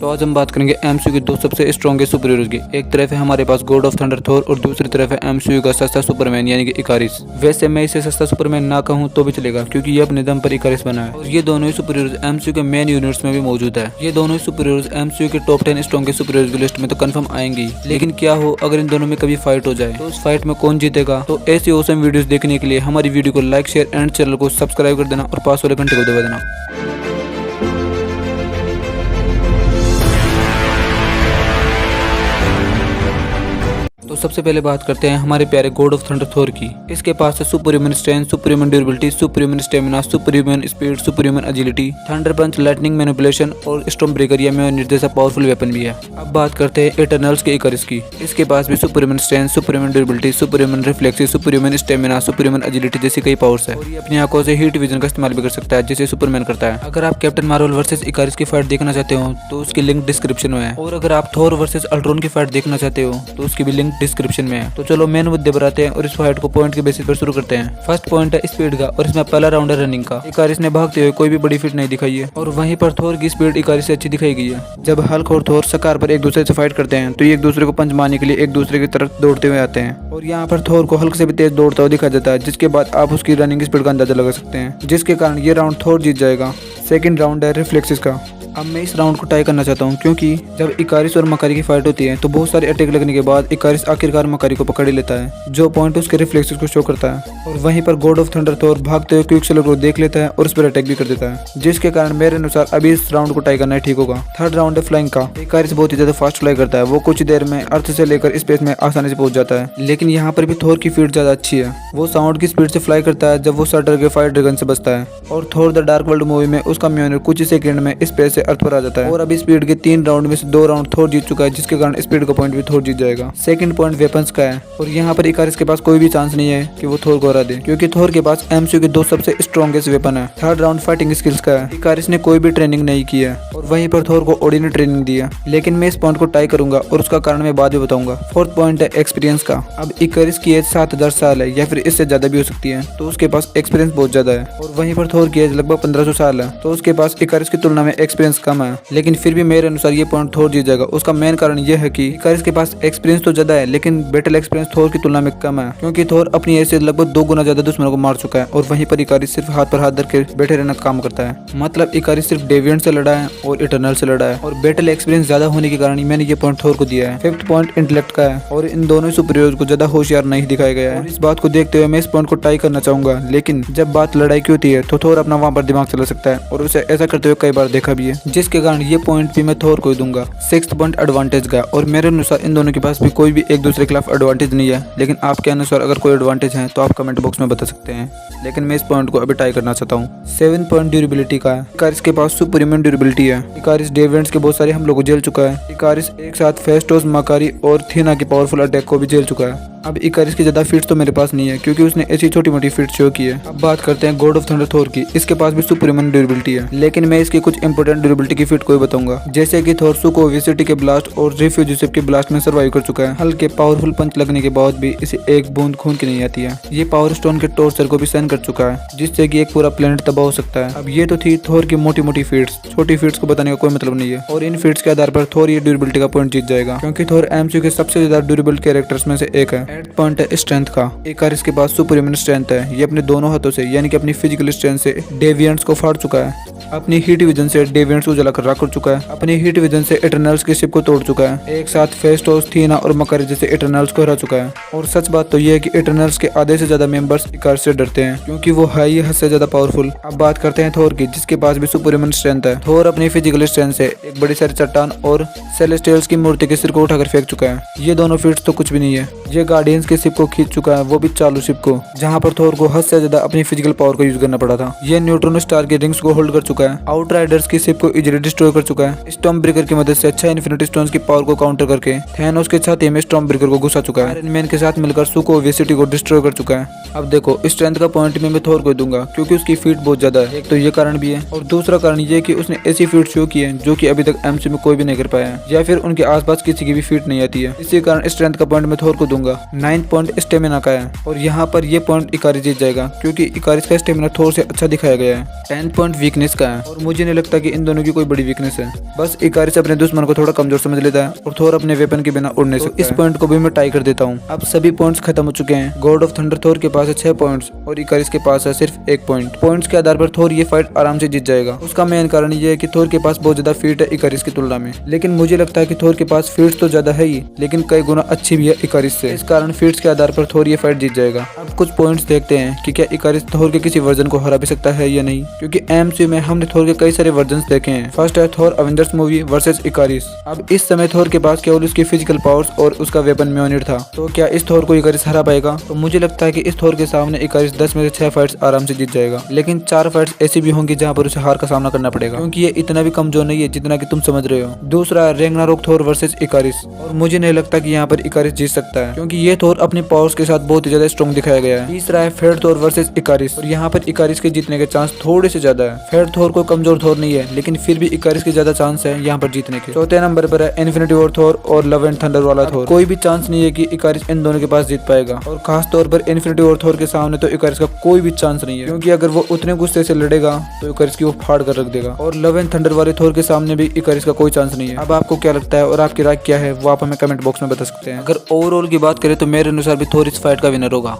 तो आज हम बात करेंगे एमसीयू के दो सबसे स्ट्रॉन्गेस्ट सुपर हीरोज की। एक तरफ है हमारे पास गॉड ऑफ थंडर थोर और दूसरी तरफ है एमसीयू का सस्ता सुपरमैन यानी कि इकारिस। वैसे मैं इसे सस्ता सुपरमैन ना कहूँ तो भी चलेगा क्योंकि ये अपने दम पर इकारिस बना है और ये दोनों ही सुपर हीरोज एमसीयू के मेन यूनिवर्स में भी मौजूद है। ये दोनों ही सुपर हीरोज एमसीयू के टॉप 10 स्ट्रॉन्गेस्ट सुपर हीरोज की लिस्ट में तो कंफर्म आएंगी। लेकिन क्या हो अगर इन दोनों में कभी फाइट हो जाए तो उस फाइट में कौन जीतेगा। तो ऐसी ऑसम वीडियोस देखने के लिए हमारी वीडियो को लाइक शेयर एंड चैनल को सब्सक्राइब कर देना और पास वाले घंटे को दबा देना। तो सबसे पहले बात करते हैं हमारे प्यारे गॉड ऑफ थंडर थोर की। इसके पास है super human strength, super human durability, super human stamina, super human speed, super human agility, thunder punch, lightning manipulation और स्टॉर्म ब्रेकर या म्योनिर जैसा पावरफुल वेपन भी है। अब बात करते हैं इटरनल्स के इकारिस की। इसके पास भी super human strength, super human durability, super human reflex, super human stamina, super human agility जैसी कई पावर्स है और ये अपनी आंखों से हीट विजन का इस्तेमाल भी कर सकता है जैसे सुपरमैन करता है। अगर आप कैप्टन मार्वल वर्सेस इकारिस की फाइट देखना चाहते हो तो उसकी लिंक डिस्क्रिप्शन में है और अगर आप थोर वर्सेस अल्ट्रॉन की फाइट देखना चाहते हो तो उसकी भी लिंक डिस्क्रिप्शन में है। तो चलो मेन मुद्दे पर आते हैं और इस फाइट को पॉइंट के बेसिस पर शुरू करते हैं। फर्स्ट पॉइंट है स्पीड का और इसमें पहला राउंड है रनिंग का। इकारिस ने भागते हुए कोई भी बड़ी फीट नहीं दिखाई है और वहीं पर थोर की स्पीड इकारिस से अच्छी दिखाई गई है। जब हल्क और थोर सकार पर एक दूसरे से फाइट करते हैं तो ये एक दूसरे को पंच मारने के लिए एक दूसरे की तरफ दौड़ते हुए आते हैं और यहाँ पर थोर को हल्क से भी तेज दौड़ता हुआ दिखा जाता है जिसके बाद आप उसकी रनिंग स्पीड का अंदाजा लगा सकते हैं जिसके कारण ये राउंड थोर जीत जाएगा। सेकंड राउंड है रिफ्लेक्सेस का। अब मैं इस राउंड को टाई करना चाहता हूँ क्योंकि जब इकारिस और मकारी की फाइट होती है तो बहुत सारे अटैक लगने के बाद इकारिस आखिरकार मकारी को पकड़ लेता है जो पॉइंट उसके रिफ्लेक्सेस को शो करता है और वहीं पर गॉड ऑफ थंडर थोर भागते हुए क्विकसिल्वर को देख लेता है और उस पर अटैक भी कर देता है जिसके कारण मेरे अनुसार अभी इस राउंड को टाई करना ठीक होगा। थर्ड राउंड है फ्लाइंग का। इकारिस बहुत ही ज्यादा फास्ट फ्लाई करता है, वो कुछ देर में अर्थ से लेकर स्पेस में आसानी से पहुंच जाता है। लेकिन यहाँ पर भी थोर की फीट ज्यादा अच्छी है, वो साउंड की स्पीड से फ्लाई करता है जब वो शटर के फायर ड्रैगन से बचता है और थोर द डार्क वर्ल्ड मूवी में उसका म्योनिर कुछ ही सेकंड में स्पेस से अर्थ पर आ जाता है और अभी स्पीड के 3 राउंड में से 2 राउंड थोर जीत चुका है जिसके कारण स्पीड का पॉइंट भी थोर जीत जाएगा। सेकंड पॉइंट वेपन्स का है और यहाँ पर इकारिस के पास कोई भी चांस नहीं है कि वो थोर को हरा दे क्योंकि थोर के पास एमसीयू के 2 सबसे स्ट्रॉन्गेस्ट वेपन है। थर्ड राउंड फाइटिंग स्किल्स का है। इकारिस ने कोई भी ट्रेनिंग नहीं की है और वहीं पर थोर को ओडी ने ट्रेनिंग दी है, लेकिन मैं इस पॉइंट को टाई करूंगा और उसका कारण मैं बाद में बताऊंगा। फोर्थ पॉइंट है एक्सपीरियंस का। अब इकारिस की एज 7000 साल है या फिर इससे ज्यादा भी हो सकती है तो उसके पास एक्सपीरियंस बहुत ज्यादा है और वहीं पर थोर की एज लगभग 1500 साल है तो उसके पास इकारिस की तुलना में एक्सपीरियंस कम है। लेकिन फिर भी मेरे अनुसार ये पॉइंट थोर जीत जाएगा। उसका मेन कारण यह है कि इकारिस के पास एक्सपीरियंस तो ज्यादा है लेकिन बैटल एक्सपीरियंस थोर की तुलना में कम है क्योंकि थोर अपनी एज से लगभग 2 गुना ज्यादा दुश्मनों को मार चुका है और वहीं पर इकारिस सिर्फ हाथ पर हाथ धर के बैठे रहना काम करता है। मतलब इकारिस सिर्फ डेविएंट से लड़ा है और इटरनल से लड़ा है और बैटल एक्सपीरियंस ज्यादा होने के कारण मैंने ये पॉइंट थोर को दिया है। फिफ्थ पॉइंट इंटेलेक्ट का है और इन दोनों सुपर हीरोज को ज्यादा होशियार नहीं दिखाया गया है। इस बात को देखते हुए मैं इस पॉइंट को टाई करना चाहूंगा, लेकिन जब बात लड़ाई की होती है तो थोर अपना वहां पर दिमाग चला सकता है और उसे ऐसा करते हुए कई बार देखा भी है जिसके कारण ये पॉइंट भी मैं थोर को दूंगा। सिक्स्थ पॉइंट एडवांटेज का और मेरे अनुसार इन दोनों के पास भी कोई भी एक दूसरे के खिलाफ एडवांटेज नहीं है, लेकिन आपके अनुसार अगर कोई एडवांटेज है तो आप कमेंट बॉक्स में बता सकते हैं, लेकिन मैं इस पॉइंट को अभी टाई करना चाहता हूँ। 7 पॉइंट ड्यूरेबिलिटी का है। इकारिस के पास सुपर ह्यूमन ड्यूरेबिलिटी है। इकारिस डेविएंट्स के बहुत सारे हमलों को झेल चुका है। इकारिस एक साथ फेस्टोस, मकारी और थीना की पावरफुल अटैक को भी झेल चुका है। अब इकारिस की ज्यादा फीट्स तो मेरे पास नहीं है क्योंकि उसने ऐसी छोटी मोटी फीट्स शो की है। अब बात करते हैं गॉड ऑफ थंडर थोर की। इसके पास भी सुपर ह्यूमन ड्यूरेबिलिटी है, लेकिन मैं इसकी कुछ इंपोर्टेंट ड्यूरेबिलिटी की फीट को भी बताऊंगा, जैसे कि थोर को विसिटी के ब्लास्ट और रिफ्यूजी शिप के ब्लास्ट में सर्वाइव कर चुका है। हल्के पावरफुल पंच लगने के बाद भी इसे एक बूंद खून की नहीं आती है। ये पावर स्टोन के टॉर्चर को भी सहन कर चुका है जिससे कि एक पूरा प्लेनेट तबाह हो सकता है। अब ये तो थी थोर की मोटी मोटी फीट्स, छोटी फीट्स को बताने का कोई मतलब नहीं है और इन फीट्स के आधार पर थोर ये ड्यूरेबिलिटी का पॉइंट जीत जाएगा क्योंकि थोर एमसीयू के सबसे ज्यादा ड्यूरेबल कैरेक्टर्स में से एक है। 8 पॉइंट है स्ट्रेंथ का। इकारिस के पास सुपर ह्यूमन स्ट्रेंथ है। ये अपने दोनों हाथों से यानी कि अपनी फिजिकल स्ट्रेंथ से डेविएंट्स को फाड़ चुका है, अपनी हीट विजन से डेविएंट्स को जलाकर राख कर चुका है, अपनी हीट विजन से इटरनल्स की शिप को तोड़ चुका है, एक साथ फेस्टोस, थीना और मकारी जैसे इटरनल्स को हरा चुका है। और सच बात तो यह है कि इटरनल्स के आधे से ज्यादा मेंबर्स इकारिस से डरते हैं क्योंकि वो है ही हद से ज्यादा पावरफुल। अब बात करते हैं थोर की, जिसके पास भी सुपर ह्यूमन स्ट्रेंथ है। थोर अपनी फिजिकल स्ट्रेंथ से एक बड़ी सारी चट्टान और सेलेस्टियल्स की मूर्ति के सिर को उठाकर फेंक चुका है। ये दोनों फीट्स तो कुछ भी नहीं है। ये गार्डियंस की शिप को खींच चुका है, वो भी चालू शिप को, जहाँ पर थोर को हद से ज्यादा अपनी फिजिकल पावर को यूज करना पड़ा था। ये न्यूट्रॉन स्टार के रिंग्स को होल्ड कर चुका है, आउटराइडर्स की शिप को इजीली डिस्ट्रॉय कर चुका है, स्टॉर्म ब्रेकर की मदद से अच्छा इन्फिनिटी स्टोन्स की पावर को काउंटर करके थैनोस के छाती में स्टॉर्म ब्रेकर को घुसा चुका है, आयरन मैन के साथ मिलकर सुको विसिटी को डिस्ट्रॉय कर चुका है। अब देखो स्ट्रेंथ का पॉइंट में मैं थोर को दूंगा क्योंकि उसकी फीट बहुत ज्यादा है। एक तो ये कारण भी है और दूसरा कारण ये कि उसने ऐसी फीट शो की है जो कि अभी तक एमसीयू में कोई भी नहीं कर पाया है या फिर उनके आसपास किसी की भी फीट नहीं आती है। इसी कारण स्ट्रेंथ का पॉइंट मैं थोर को दूंगा। 9th पॉइंट स्टेमिना का है और यहाँ पर ये पॉइंट इकारिस जीत जाएगा क्योंकि इकारिस का स्टेमिना थोर से अच्छा दिखाया गया है। 10th पॉइंट वीकनेस का है और मुझे नहीं लगता कि इन दोनों की कोई बड़ी वीकनेस है, बस इकारिस अपने दुश्मन को थोड़ा कमजोर समझ लेता है और थोर अपने वेपन के बिना उड़ नहीं सकता। इस पॉइंट को भी मैं टाई कर देता हूँ। अब सभी पॉइंट्स खत्म हो चुके हैं। गॉड ऑफ थंडर थोर के पास है 6 पॉइंट्स और इकारिस के पास है सिर्फ 1 पॉइंट। पॉइंट्स के आधार पर थोर ये फाइट आराम से जीत जाएगा। उसका मेन कारण ये है कि थोर के पास बहुत ज्यादा फीट है इकारिस की तुलना में, लेकिन मुझे लगता है कि थोर के पास फीट्स तो ज्यादा है ही, लेकिन कई गुना अच्छी भी है इकारिस से। इस कारण फीट्स के आधार पर थोर ये फाइट जीत जाएगा। अब कुछ पॉइंट्स देखते हैं कि क्या इकारिस थोर के किसी वर्जन को हरा भी सकता है या नहीं, क्योंकि एमसीयू में हमने थोर के कई सारे वर्जन्स देखे हैं। फर्स्ट है थोर अवेंजर्स मूवी वर्सेस इकारिस। अब इस समय थोर के पास केवल उसकी फिजिकल पावर्स और उसका वेपन म्योनिर था, तो क्या इस थोर को इकारिस हरा पाएगा? तो मुझे लगता है कि इस थोर के सामने इकारिस 10 में से 6 फाइट्स आराम से जीत जाएगा, लेकिन 4 फाइट्स ऐसी भी होंगी जहां पर उसे हार का सामना करना पड़ेगा, क्योंकि ये इतना भी कमजोर नहीं है जितना कि तुम समझ रहे हो। दूसरा है रैग्नारोक थोर वर्सेस इकारिस, और मुझे नहीं लगता कि यहाँ पर इकारिस जीत सकता है, क्योंकि ये थोर अपने पावर्स के साथ बहुत ही ज्यादा स्ट्रॉन्ग दिखाया गया है। तीसरा है फेड थोर वर्सेस इकारिस, और यहाँ पर इकारिस के जीतने के चांस थोड़े से ज्यादा है। फेड थोर को कमजोर थोर नहीं है, लेकिन फिर भी इकारिस के ज्यादा चांस है यहाँ पर जीतने के। चौथे नंबर पर है इन्फिनिटी वॉर थोर और लव एंड थंडर वाला थोर। कोई भी चांस नहीं है कि इकारिस इन दोनों के पास जीत पाएगा, और खास तौर पर इन्फिनिटी वॉर थोर के सामने तो इकारिस का कोई भी चांस नहीं है, क्योंकि अगर वो उतने गुस्से से लड़ेगा तो इकारिस की वो फाड़ कर रख देगा। और लव एंड थंडर वाले थोर के सामने भी इकारिस का कोई चांस नहीं है। अब आपको क्या लगता है और आपकी राय क्या है वो आप हमें कमेंट बॉक्स में बता सकते हैं। अगर ओवरऑल की बात करें तो मेरे अनुसार भी थोर इस फाइट का विनर होगा।